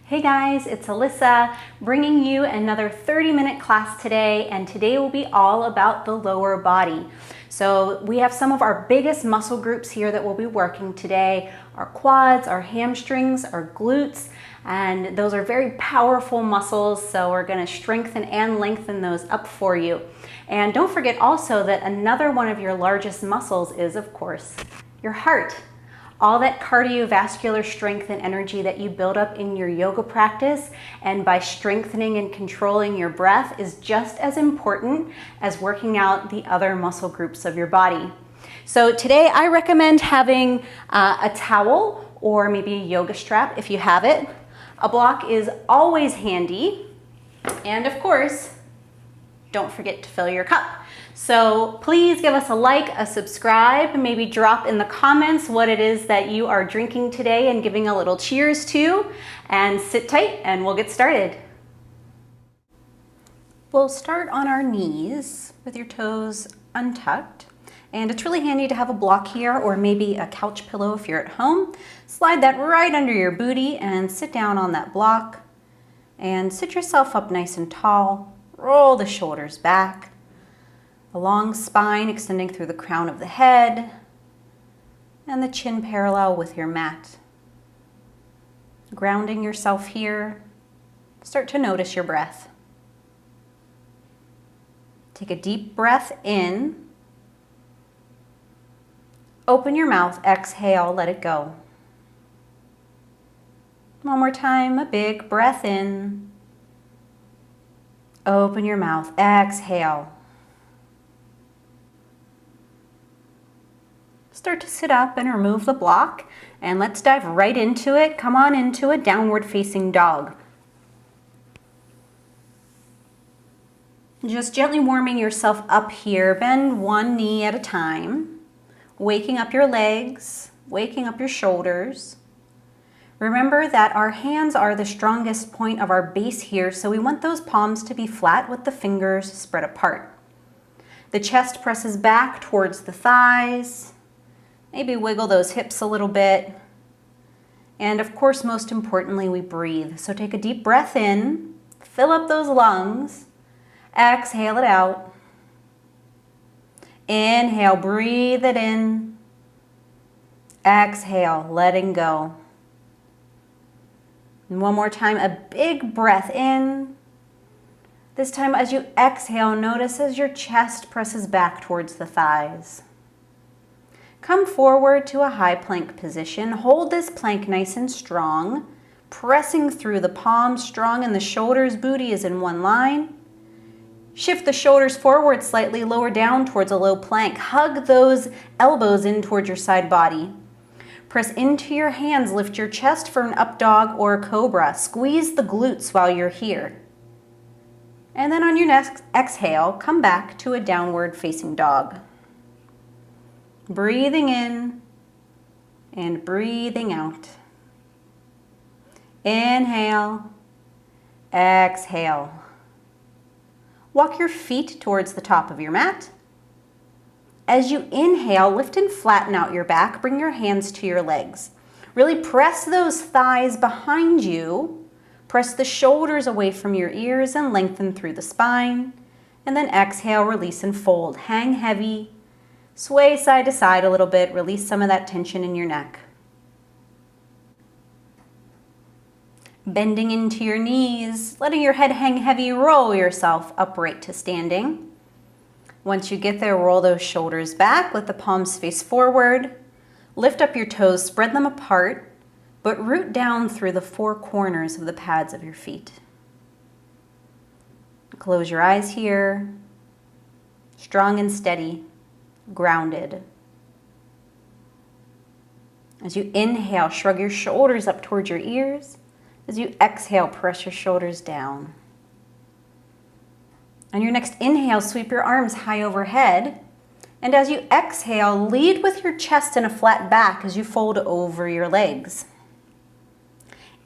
Hey guys, it's Alyssa bringing you another 30-minute class today, and today will be all about the lower body. So we have some of our biggest muscle groups here that we'll be working today, our quads, our hamstrings, our glutes, and those are very powerful muscles, so we're going to strengthen and lengthen those up for you. And don't forget also that another one of your largest muscles is, of course, your heart. All that cardiovascular strength and energy that you build up in your yoga practice and by strengthening and controlling your breath is just as important as working out the other muscle groups of your body. So today I recommend having a towel or maybe a yoga strap if you have it. A block is always handy, and of course, don't forget to fill your cup. So please give us a like, a subscribe, maybe drop in the comments what it is that you are drinking today and giving a little cheers to, and sit tight and we'll get started. We'll start on our knees with your toes untucked, and it's really handy to have a block here or maybe a couch pillow if you're at home. Slide that right under your booty and sit down on that block and sit yourself up nice and tall. Roll the shoulders back. A long spine extending through the crown of the head and the chin parallel with your mat. Grounding yourself here, start to notice your breath. Take a deep breath in. Open your mouth, exhale, let it go. One more time, a big breath in. Open your mouth, exhale. Start to sit up and remove the block, and let's dive right into it. Come on into a downward facing dog. Just gently warming yourself up here. Bend one knee at a time, waking up your legs, waking up your shoulders. Remember that our hands are the strongest point of our base here, so we want those palms to be flat with the fingers spread apart. The chest presses back towards the thighs. Maybe wiggle those hips a little bit. And of course, most importantly, we breathe. So take a deep breath in, fill up those lungs, exhale it out. Inhale, breathe it in. Exhale, letting go. And one more time, a big breath in. This time as you exhale, notice as your chest presses back towards the thighs. Come forward to a high plank position. Hold this plank nice and strong, pressing through the palms strong and the shoulders, booty is in one line. Shift the shoulders forward slightly, lower down towards a low plank. Hug those elbows in towards your side body. Press into your hands, lift your chest for an up dog or a cobra. Squeeze the glutes while you're here. And then on your next exhale, come back to a downward facing dog. Breathing in and breathing out. Inhale, exhale. Walk your feet towards the top of your mat. As you inhale, lift and flatten out your back. Bring your hands to your legs. Really press those thighs behind you. Press the shoulders away from your ears and lengthen through the spine. And then exhale, release and fold. Hang heavy. Sway side to side a little bit. Release some of that tension in your neck. Bending into your knees, letting your head hang heavy, roll yourself upright to standing. Once you get there, roll those shoulders back, let the palms face forward. Lift up your toes, spread them apart, but root down through the four corners of the pads of your feet. Close your eyes here. Strong and steady, grounded. As you inhale, shrug your shoulders up towards your ears. As you exhale, press your shoulders down. On your next inhale, sweep your arms high overhead. And as you exhale, lead with your chest and a flat back as you fold over your legs.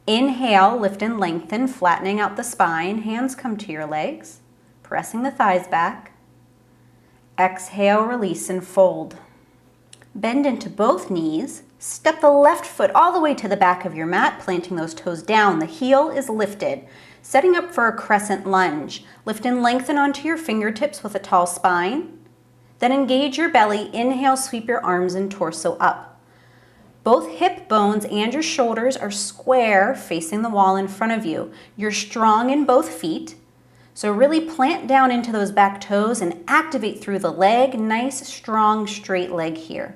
Inhale, lift and lengthen, flattening out the spine. Hands come to your legs, pressing the thighs back. Exhale, release and fold. Bend into both knees. Step the left foot all the way to the back of your mat, planting those toes down. The heel is lifted. Setting up for a crescent lunge. Lift and lengthen onto your fingertips with a tall spine. Then engage your belly. Inhale, sweep your arms and torso up. Both hip bones and your shoulders are square, facing the wall in front of you. You're strong in both feet. So really plant down into those back toes and activate through the leg. Nice, strong, straight leg here.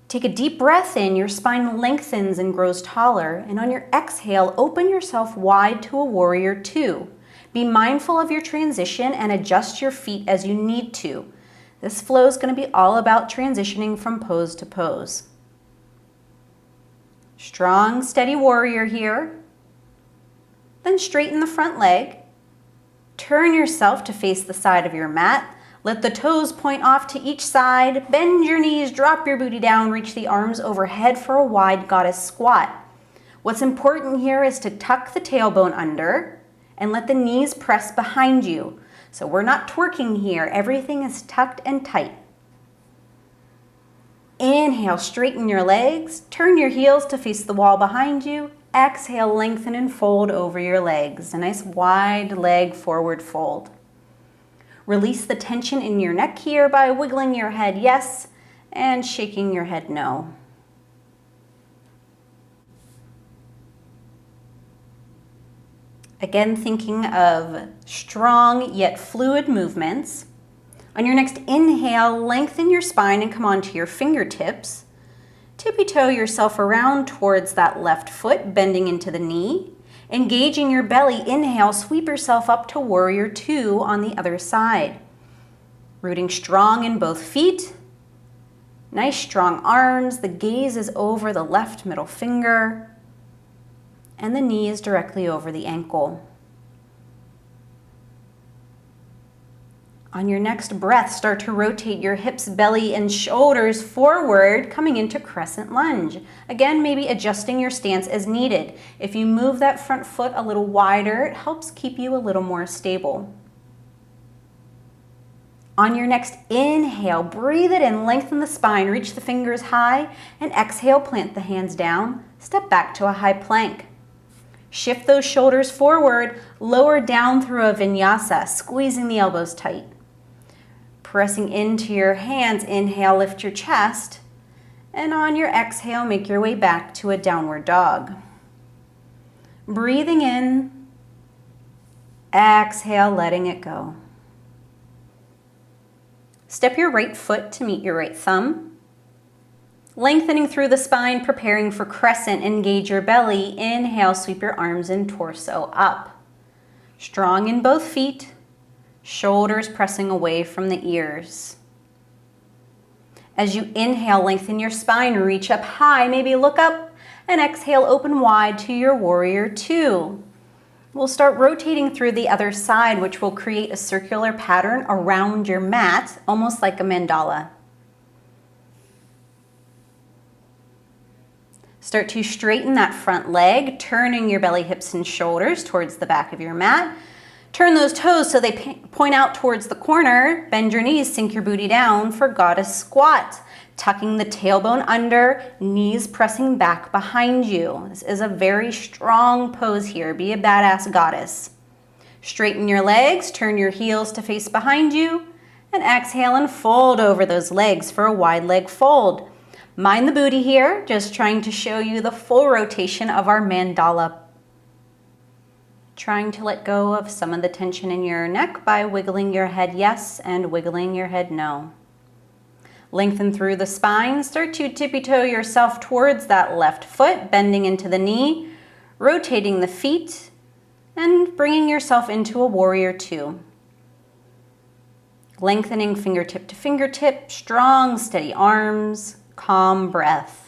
Take a deep breath in, your spine lengthens and grows taller, and on your exhale, open yourself wide to a warrior two. Be mindful of your transition and adjust your feet as you need to. This flow is going to be all about transitioning from pose to pose. Strong, steady warrior here. Then straighten the front leg. Turn yourself to face the side of your mat. Let the toes point off to each side. Bend your knees, drop your booty down, reach the arms overhead for a wide goddess squat. What's important here is to tuck the tailbone under and let the knees press behind you. So we're not twerking here. Everything is tucked and tight. Inhale, straighten your legs. Turn your heels to face the wall behind you. Exhale, lengthen and fold over your legs. A nice wide leg forward fold. Release the tension in your neck here by wiggling your head yes and shaking your head no. Again, thinking of strong yet fluid movements. On your next inhale, lengthen your spine and come onto your fingertips. Tippy-toe yourself around towards that left foot, bending into the knee. Engaging your belly, inhale, sweep yourself up to warrior two on the other side. Rooting strong in both feet. Nice strong arms. The gaze is over the left middle finger. And the knee is directly over the ankle. On your next breath, start to rotate your hips, belly, and shoulders forward, coming into crescent lunge. Again, maybe adjusting your stance as needed. If you move that front foot a little wider, it helps keep you a little more stable. On your next inhale, breathe it in, lengthen the spine, reach the fingers high, and exhale, plant the hands down, step back to a high plank. Shift those shoulders forward, lower down through a vinyasa, squeezing the elbows tight. Pressing into your hands, inhale, lift your chest, and on your exhale, make your way back to a downward dog. Breathing in, exhale, letting it go. Step your right foot to meet your right thumb. Lengthening through the spine, preparing for crescent, engage your belly. Inhale, sweep your arms and torso up. Strong in both feet. Shoulders pressing away from the ears. As you inhale, lengthen your spine, reach up high, maybe look up, and exhale, open wide to your warrior two. We'll start rotating through the other side, which will create a circular pattern around your mat, almost like a mandala. Start to straighten that front leg, turning your belly, hips, and shoulders towards the back of your mat. Turn those toes so they point out towards the corner. Bend your knees, sink your booty down for goddess squat. Tucking the tailbone under, knees pressing back behind you. This is a very strong pose here. Be a badass goddess. Straighten your legs, turn your heels to face behind you, and exhale and fold over those legs for a wide leg fold. Mind the booty here, just trying to show you the full rotation of our mandala. Trying to let go of some of the tension in your neck by wiggling your head yes and wiggling your head no. Lengthen through the spine. Start to tippy-toe yourself towards that left foot, bending into the knee, rotating the feet, and bringing yourself into a warrior two. Lengthening fingertip to fingertip, strong, steady arms, calm breath.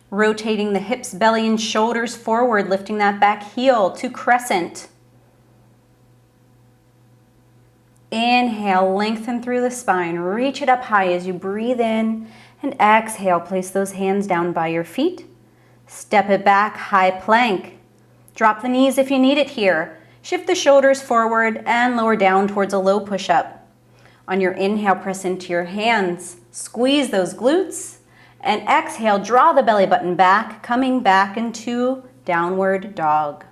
Rotating the hips, belly, and shoulders forward, lifting that back heel to crescent. Inhale, lengthen through the spine, reach it up high as you breathe in, and exhale, place those hands down by your feet. Step it back, high plank. Drop the knees if you need it here. Shift the shoulders forward and lower down towards a low push-up. On your inhale, press into your hands, squeeze those glutes, and exhale, draw the belly button back, coming back into downward dog.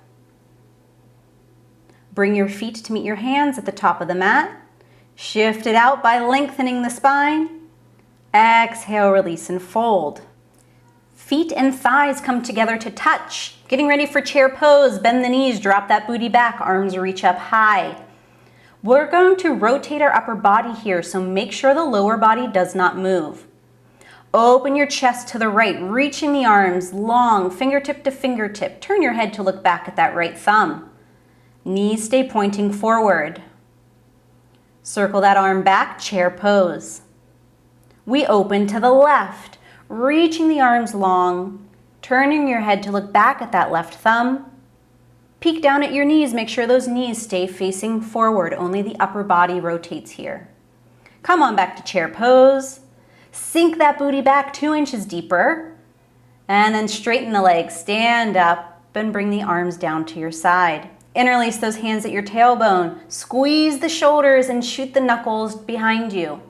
Bring your feet to meet your hands at the top of the mat. Shift it out by lengthening the spine. Exhale, release and fold. Feet and thighs come together to touch. Getting ready for chair pose. Bend the knees, drop that booty back, arms reach up high. We're going to rotate our upper body here, so make sure the lower body does not move. Open your chest to the right, reaching the arms long, fingertip to fingertip. Turn your head to look back at that right thumb. Knees stay pointing forward. Circle that arm back, chair pose. We open to the left, reaching the arms long, turning your head to look back at that left thumb. Peek down at your knees, make sure those knees stay facing forward, only the upper body rotates here. Come on back to chair pose. Sink that booty back 2 inches deeper, and then straighten the legs, stand up and bring the arms down to your side. Interlace those hands at your tailbone, squeeze the shoulders and shoot the knuckles behind you.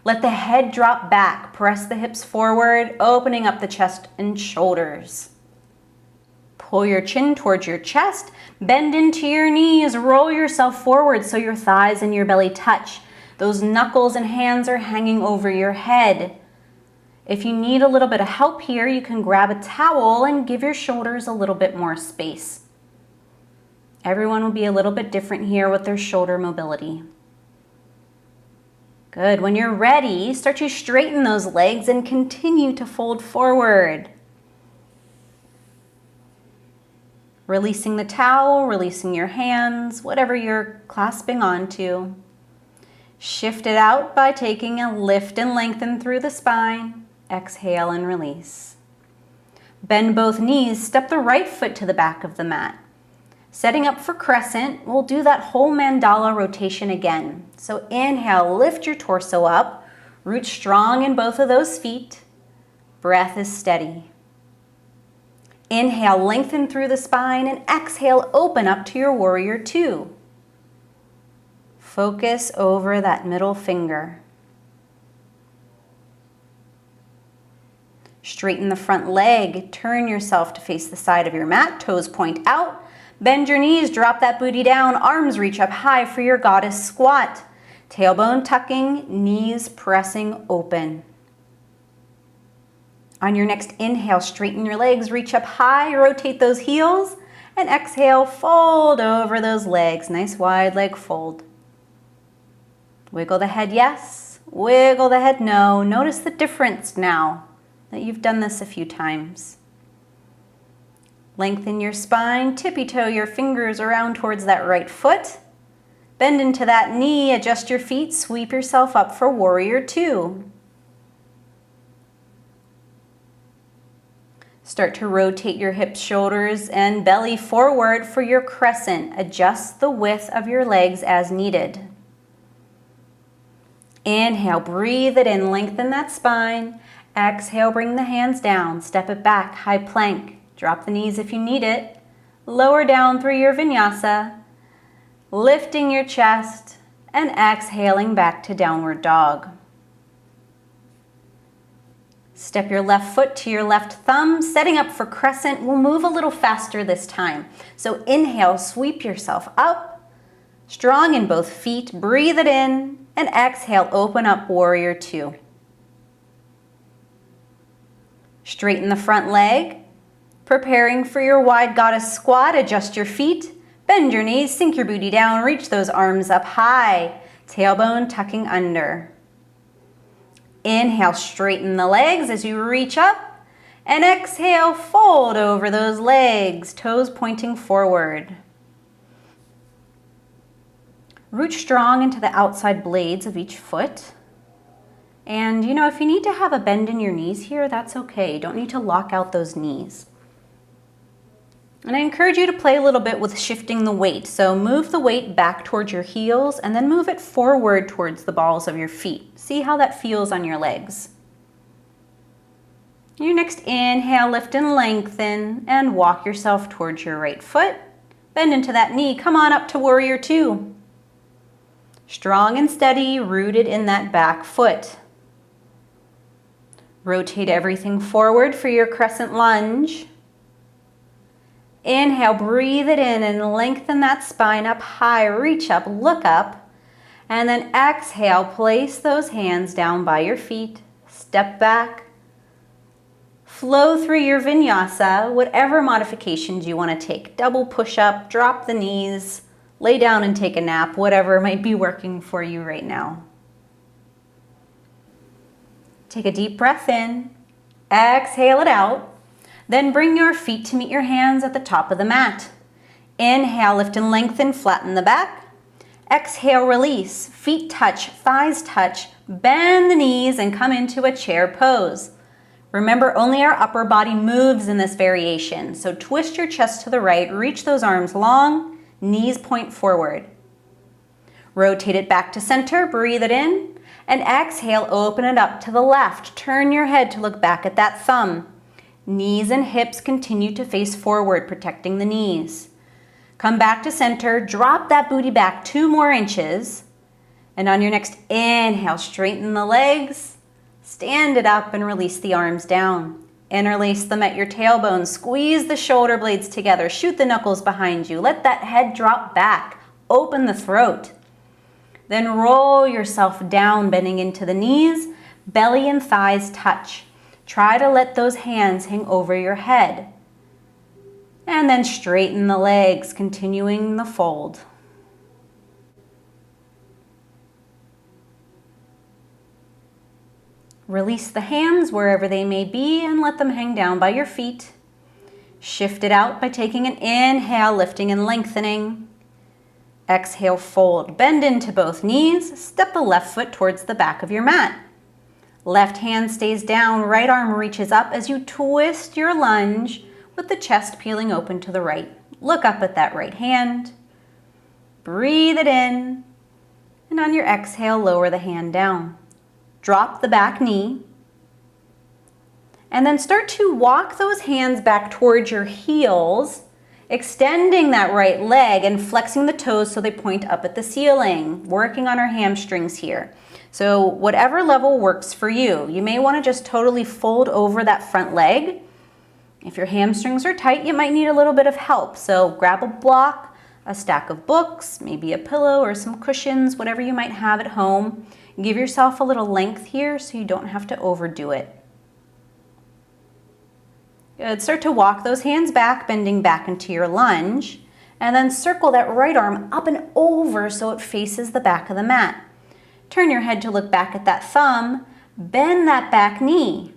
Let the head drop back, press the hips forward, opening up the chest and shoulders. Pull your chin towards your chest, bend into your knees, roll yourself forward so your thighs and your belly touch. Those knuckles and hands are hanging over your head. If you need a little bit of help here, you can grab a towel and give your shoulders a little bit more space. Everyone will be a little bit different here with their shoulder mobility. Good. When you're ready, start to straighten those legs and continue to fold forward. Releasing the towel, releasing your hands, whatever you're clasping onto. Shift it out by taking a lift and lengthen through the spine. Exhale and release. Bend both knees, step the right foot to the back of the mat. Setting up for crescent, we'll do that whole mandala rotation again. So inhale, lift your torso up, root strong in both of those feet. Breath is steady. Inhale, lengthen through the spine, and exhale, open up to your warrior two. Focus over that middle finger. Straighten the front leg, turn yourself to face the side of your mat, toes point out. Bend your knees, drop that booty down, arms reach up high for your goddess squat. Tailbone tucking, knees pressing open. On your next inhale, straighten your legs, reach up high, rotate those heels, and exhale, fold over those legs. Nice wide leg fold. Wiggle the head yes, wiggle the head no. Notice the difference now that you've done this a few times. Lengthen your spine, tippy-toe your fingers around towards that right foot. Bend into that knee, adjust your feet, sweep yourself up for warrior two. Start to rotate your hips, shoulders, and belly forward for your crescent. Adjust the width of your legs as needed. Inhale, breathe it in, lengthen that spine. Exhale, bring the hands down, step it back, high plank. Drop the knees if you need it. Lower down through your vinyasa, lifting your chest and exhaling back to downward dog. Step your left foot to your left thumb, setting up for crescent. We'll move a little faster this time. So inhale, sweep yourself up, strong in both feet, breathe it in, and exhale, open up warrior two. Straighten the front leg. Preparing for your wide goddess squat, adjust your feet, bend your knees, sink your booty down, reach those arms up high, tailbone tucking under. Inhale, straighten the legs as you reach up, and exhale, fold over those legs, toes pointing forward. Root strong into the outside blades of each foot. And if you need to have a bend in your knees here, that's okay. You don't need to lock out those knees. And I encourage you to play a little bit with shifting the weight. So move the weight back towards your heels and then move it forward towards the balls of your feet. See how that feels on your legs. Your next inhale, lift and lengthen and walk yourself towards your right foot. Bend into that knee, come on up to warrior two. Strong and steady, rooted in that back foot. Rotate everything forward for your crescent lunge. Inhale, breathe it in and lengthen that spine up high. Reach up, look up. And then exhale, place those hands down by your feet. Step back. Flow through your vinyasa, whatever modifications you want to take. Double push-up, drop the knees, lay down and take a nap, whatever might be working for you right now. Take a deep breath in, exhale it out, then bring your feet to meet your hands at the top of the mat. Inhale, lift and lengthen, flatten the back. Exhale, release, feet touch, thighs touch, bend the knees and come into a chair pose. Remember, only our upper body moves in this variation, so twist your chest to the right, reach those arms long, knees point forward. Rotate it back to center, breathe it in, and exhale, open it up to the left. Turn your head to look back at that thumb. Knees and hips continue to face forward, protecting the knees. Come back to center, drop that booty back 2 more inches, and on your next inhale, straighten the legs, stand it up and release the arms down. Interlace them at your tailbone, squeeze the shoulder blades together, shoot the knuckles behind you, let that head drop back, open the throat. Then roll yourself down, bending into the knees, belly and thighs touch. Try to let those hands hang over your head. And then straighten the legs, continuing the fold. Release the hands wherever they may be and let them hang down by your feet. Shift it out by taking an inhale, lifting and lengthening. Exhale, fold. Bend into both knees. Step the left foot towards the back of your mat. Left hand stays down, right arm reaches up as you twist your lunge with the chest peeling open to the right. Look up at that right hand. Breathe it in. And on your exhale, lower the hand down. Drop the back knee. And then start to walk those hands back towards your heels, extending that right leg and flexing the toes so they point up at the ceiling, working on our hamstrings here. So whatever level works for you. You may want to just totally fold over that front leg. If your hamstrings are tight, you might need a little bit of help. So grab a block, a stack of books, maybe a pillow or some cushions, whatever you might have at home. Give yourself a little length here so you don't have to overdo it. Good. Start to walk those hands back, bending back into your lunge, and then circle that right arm up and over so it faces the back of the mat. Turn your head to look back at that thumb, bend that back knee.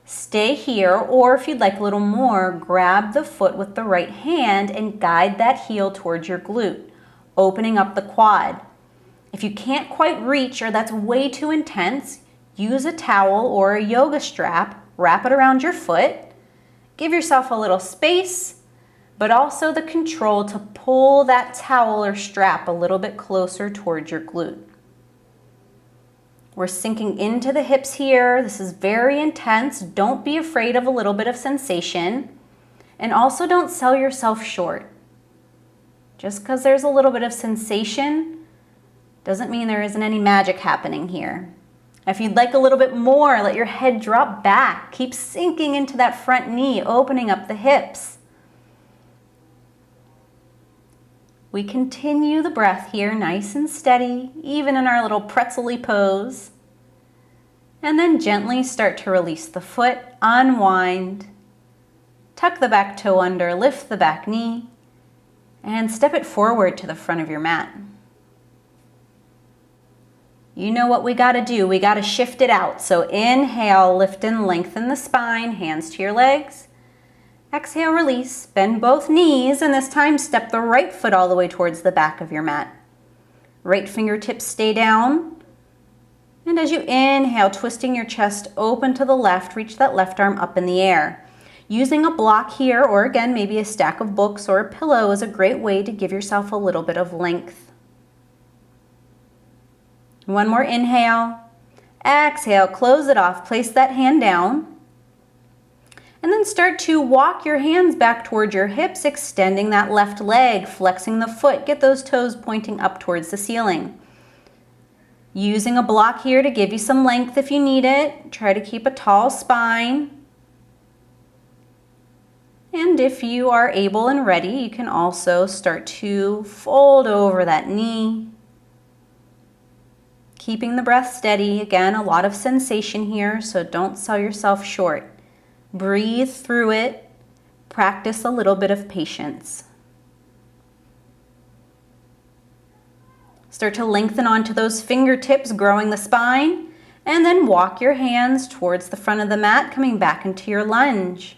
Stay here, or if you'd like a little more, grab the foot with the right hand and guide that heel towards your glute, opening up the quad. If you can't quite reach or that's way too intense, use a towel or a yoga strap, wrap it around your foot. Give yourself a little space, but also the control to pull that towel or strap a little bit closer towards your glute. We're sinking into the hips here. This is very intense. Don't be afraid of a little bit of sensation. And also don't sell yourself short. Just because there's a little bit of sensation doesn't mean there isn't any magic happening here. If you'd like a little bit more, let your head drop back. Keep sinking into that front knee, opening up the hips. We continue the breath here, nice and steady, even in our little pretzel-y pose. And then gently start to release the foot, unwind, tuck the back toe under, lift the back knee, and step it forward to the front of your mat. You know what we gotta do, we gotta shift it out. So inhale, lift and lengthen the spine, hands to your legs. Exhale, release, bend both knees, and this time step the right foot all the way towards the back of your mat. Right fingertips stay down. And as you inhale, twisting your chest open to the left, reach that left arm up in the air. Using a block here, or again, maybe a stack of books or a pillow is a great way to give yourself a little bit of length. One more inhale. Exhale, close it off, place that hand down. And then start to walk your hands back towards your hips, extending that left leg, flexing the foot. Get those toes pointing up towards the ceiling. Using a block here to give you some length if you need it. Try to keep a tall spine. And if you are able and ready, you can also start to fold over that knee. Keeping the breath steady. Again, a lot of sensation here, so don't sell yourself short. Breathe through it. Practice a little bit of patience. Start to lengthen onto those fingertips, growing the spine, and then walk your hands towards the front of the mat, coming back into your lunge.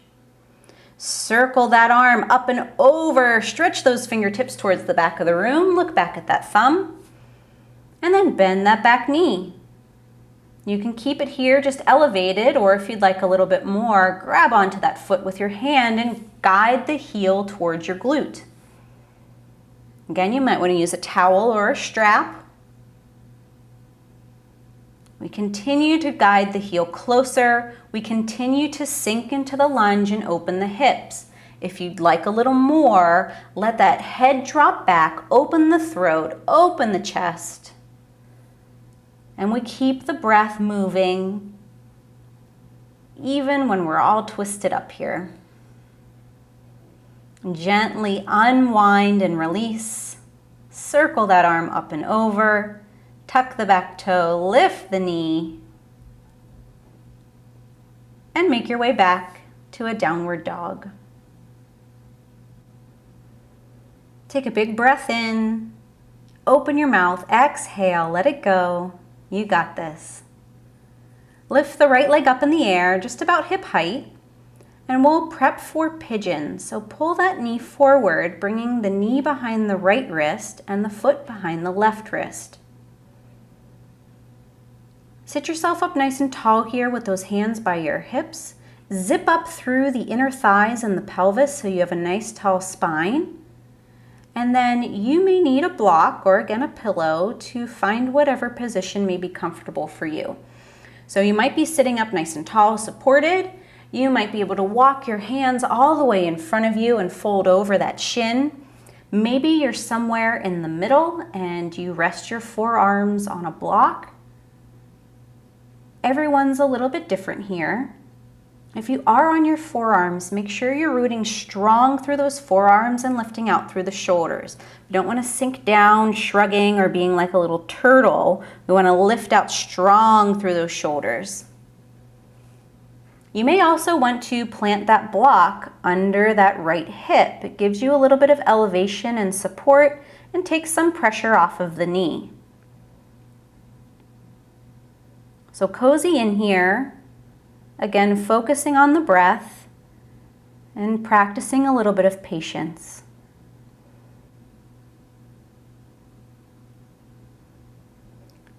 Circle that arm up and over. Stretch those fingertips towards the back of the room. Look back at that thumb. And then bend that back knee. You can keep it here just elevated, or if you'd like a little bit more, grab onto that foot with your hand and guide the heel towards your glute. Again, you might want to use a towel or a strap. We continue to guide the heel closer. We continue to sink into the lunge and open the hips. If you'd like a little more, let that head drop back, open the throat, open the chest. And we keep the breath moving even when we're all twisted up here. Gently unwind and release. Circle that arm up and over. Tuck the back toe, lift the knee, and make your way back to a downward dog. Take a big breath in, open your mouth, exhale, let it go. You got this. Lift the right leg up in the air, just about hip height, and we'll prep for pigeon. So pull that knee forward, bringing the knee behind the right wrist and the foot behind the left wrist. Sit yourself up nice and tall here with those hands by your hips. Zip up through the inner thighs and the pelvis so you have a nice tall spine. And then you may need a block or again a pillow to find whatever position may be comfortable for you. So you might be sitting up nice and tall, supported. You might be able to walk your hands all the way in front of you and fold over that shin. Maybe you're somewhere in the middle and you rest your forearms on a block. Everyone's a little bit different here. If you are on your forearms, make sure you're rooting strong through those forearms and lifting out through the shoulders. You don't want to sink down, shrugging, or being like a little turtle. We want to lift out strong through those shoulders. You may also want to plant that block under that right hip. It gives you a little bit of elevation and support and takes some pressure off of the knee. So cozy in here, again focusing on the breath and practicing a little bit of patience.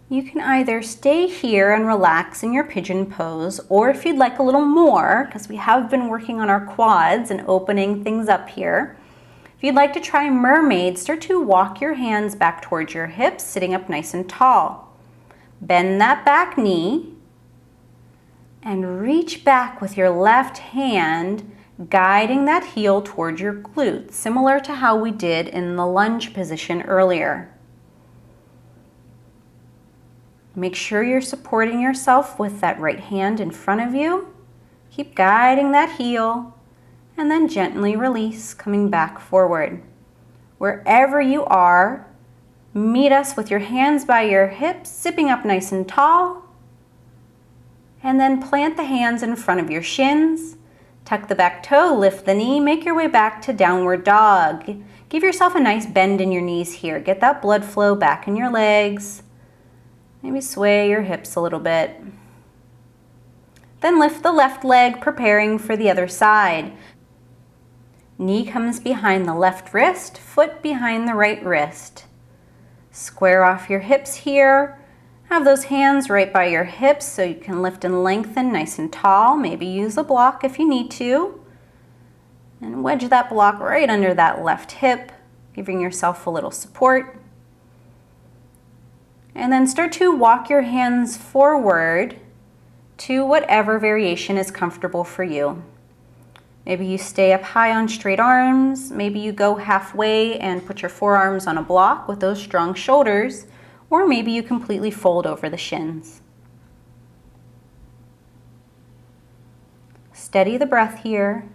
You can either stay here and relax in your pigeon pose, or if you'd like a little more, because we have been working on our quads and opening things up here, if you'd like to try mermaid, start to walk your hands back towards your hips, sitting up nice and tall. Bend that back knee and reach back with your left hand, guiding that heel towards your glutes, similar to how we did in the lunge position earlier. Make sure you're supporting yourself with that right hand in front of you. Keep guiding that heel and then gently release, coming back forward. Wherever you are, meet us with your hands by your hips, zipping up nice and tall. And then plant the hands in front of your shins. Tuck the back toe, lift the knee, make your way back to downward dog. Give yourself a nice bend in your knees here. Get that blood flow back in your legs. Maybe sway your hips a little bit. Then lift the left leg, preparing for the other side. Knee comes behind the left wrist, foot behind the right wrist. Square off your hips here. Have those hands right by your hips so you can lift and lengthen nice and tall. Maybe use a block if you need to. And wedge that block right under that left hip, giving yourself a little support. And then start to walk your hands forward to whatever variation is comfortable for you. Maybe you stay up high on straight arms. Maybe you go halfway and put your forearms on a block with those strong shoulders. or maybe you completely fold over the shins. Steady the breath here.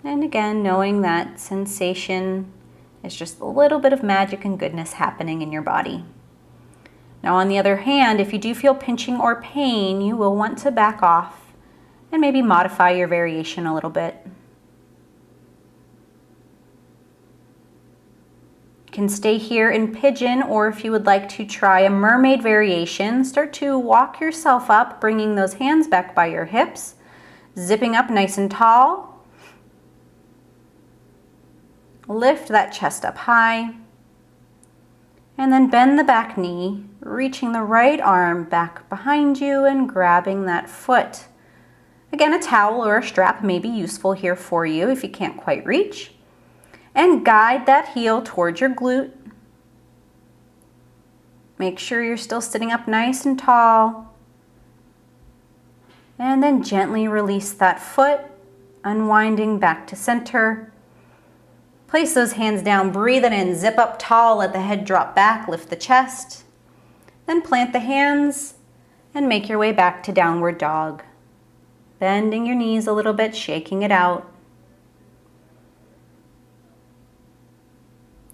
And again, knowing that sensation is just a little bit of magic and goodness happening in your body. Now on the other hand, if you do feel pinching or pain, you will want to back off and maybe modify your variation a little bit. You can stay here in pigeon, or if you would like to try a mermaid variation, start to walk yourself up, bringing those hands back by your hips, zipping up nice and tall. Lift that chest up high, and then bend the back knee, reaching the right arm back behind you and grabbing that foot. Again, a towel or a strap may be useful here for you if you can't quite reach. And guide that heel towards your glute. Make sure you're still sitting up nice and tall. And then gently release that foot, unwinding back to center. Place those hands down, breathe it in, zip up tall, let the head drop back, lift the chest. Then plant the hands and make your way back to downward dog. Bending your knees a little bit, shaking it out.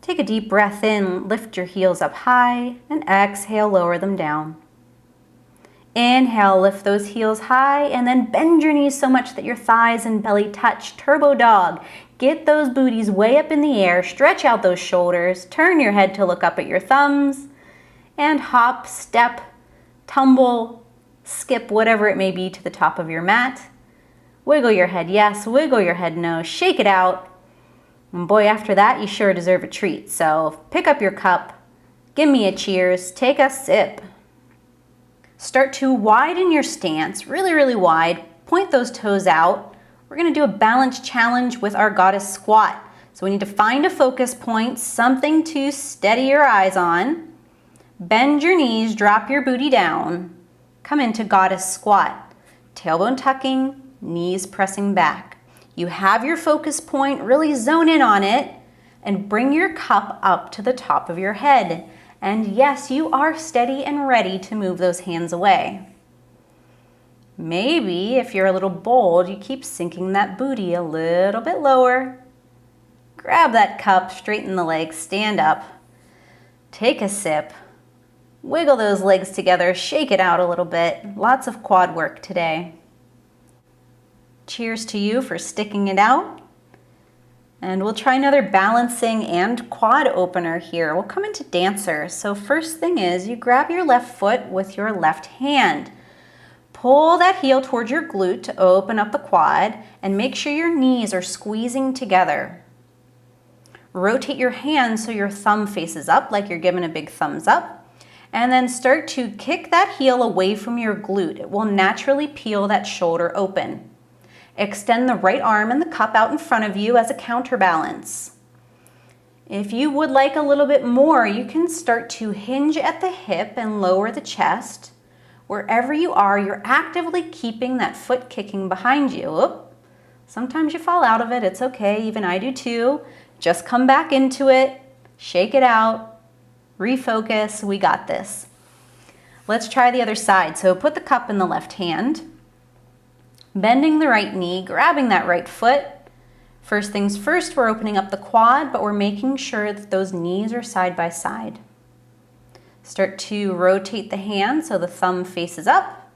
Take a deep breath in, lift your heels up high, and exhale, lower them down. Inhale, lift those heels high, and then bend your knees so much that your thighs and belly touch. Turbo dog. Get those booties way up in the air, stretch out those shoulders, turn your head to look up at your thumbs, and hop, step, tumble, skip, whatever it may be, to the top of your mat. Wiggle your head yes, wiggle your head no, shake it out. And boy, after that, you sure deserve a treat. So pick up your cup, give me a cheers, take a sip. Start to widen your stance, really, really wide. Point those toes out. We're gonna do a balance challenge with our goddess squat. So we need to find a focus point, something to steady your eyes on. Bend your knees, drop your booty down. Come into goddess squat. Tailbone tucking, knees pressing back. You have your focus point, really zone in on it, and bring your cup up to the top of your head. And yes, you are steady and ready to move those hands away. Maybe if you're a little bold, you keep sinking that booty a little bit lower. Grab that cup, straighten the legs, stand up, take a sip, wiggle those legs together, shake it out a little bit. Lots of quad work today. Cheers to you for sticking it out. And we'll try another balancing and quad opener here. We'll come into dancer. So first thing is you grab your left foot with your left hand. Pull that heel towards your glute to open up the quad and make sure your knees are squeezing together. Rotate your hands so your thumb faces up like you're giving a big thumbs up. And then start to kick that heel away from your glute. It will naturally peel that shoulder open. Extend the right arm and the cup out in front of you as a counterbalance. If you would like a little bit more, you can start to hinge at the hip and lower the chest. Wherever you are, you're actively keeping that foot kicking behind you. Oop. Sometimes you fall out of it, it's okay, even I do too. Just come back into it, shake it out, refocus, we got this. Let's try the other side. So put the cup in the left hand. Bending the right knee, grabbing that right foot. First things first, we're opening up the quad, but we're making sure that those knees are side by side. Start to rotate the hand so the thumb faces up.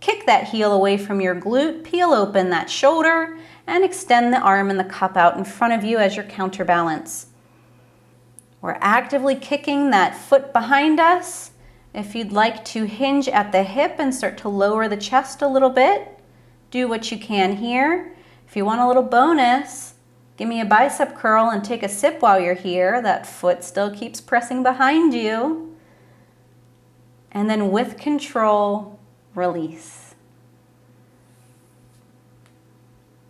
Kick that heel away from your glute, peel open that shoulder, and extend the arm and the cup out in front of you as your counterbalance. We're actively kicking that foot behind us. If you'd like to hinge at the hip and start to lower the chest a little bit, do what you can here. If you want a little bonus, give me a bicep curl and take a sip while you're here. That foot still keeps pressing behind you. And then with control, release.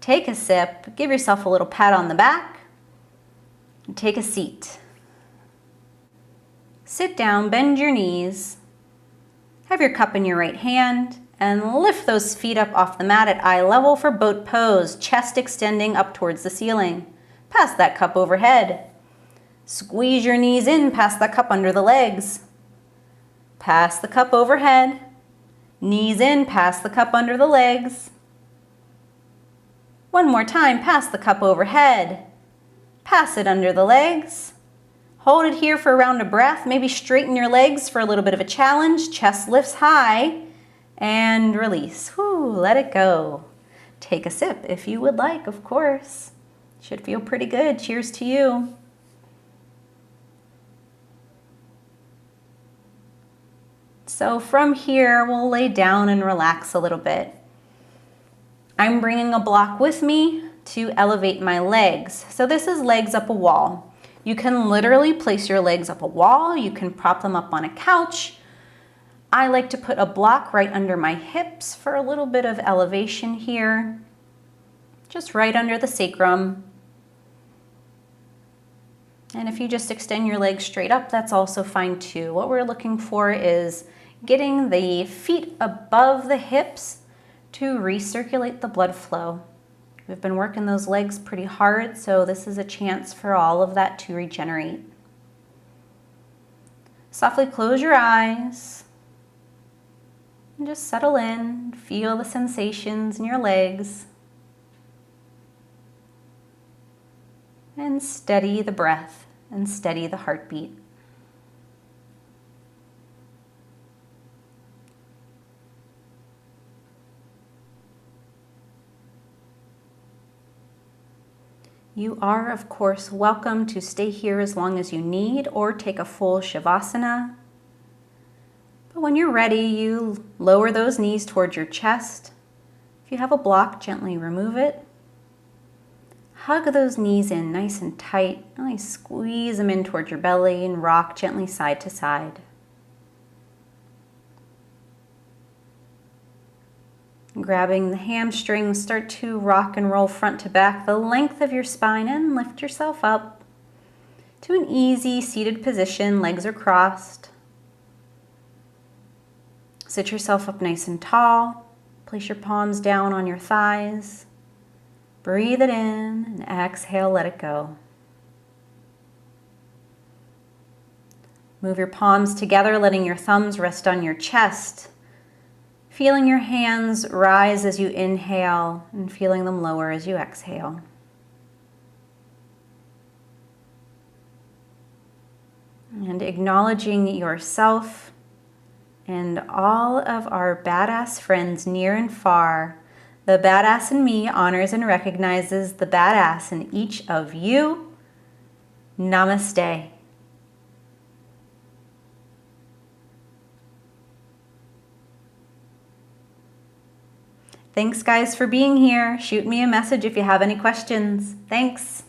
Take a sip, give yourself a little pat on the back, and take a seat. Sit down, bend your knees, have your cup in your right hand, and lift those feet up off the mat at eye level for boat pose, chest extending up towards the ceiling. pass that cup overhead. Squeeze your knees in, pass the cup under the legs. Pass the cup overhead. Knees in, pass the cup under the legs. One more time, pass the cup overhead. Pass it under the legs. Hold it here for a round of breath. Maybe straighten your legs for a little bit of a challenge. Chest lifts high and release. Whew, let it go. Take a sip if you would like, of course. Should feel pretty good. Cheers to you. So from here, we'll lay down and relax a little bit. I'm bringing a block with me to elevate my legs. So this is legs up a wall. You can literally place your legs up a wall. You can prop them up on a couch. I like to put a block right under my hips for a little bit of elevation here. Just right under the sacrum. And if you just extend your legs straight up, that's also fine too. What we're looking for is getting the feet above the hips to recirculate the blood flow. We've been working those legs pretty hard, so this is a chance for all of that to regenerate. Softly close your eyes and just settle in. Feel the sensations in your legs. And steady the breath and steady the heartbeat. You are, of course, welcome to stay here as long as you need or take a full Shavasana. But when you're ready, you lower those knees towards your chest. If you have a block, gently remove it. Hug those knees in nice and tight. Really squeeze them in towards your belly and rock gently side to side. Grabbing the hamstrings, start to rock and roll front to back the length of your spine and lift yourself up to an easy seated position. Legs are crossed. Sit yourself up nice and tall. Place your palms down on your thighs. Breathe it in and exhale, let it go. Move your palms together, letting your thumbs rest on your chest. Feeling your hands rise as you inhale and feeling them lower as you exhale. And acknowledging yourself and all of our badass friends near and far. The badass in me honors and recognizes the badass in each of you. Namaste. Thanks, guys, for being here. Shoot me a message if you have any questions. Thanks.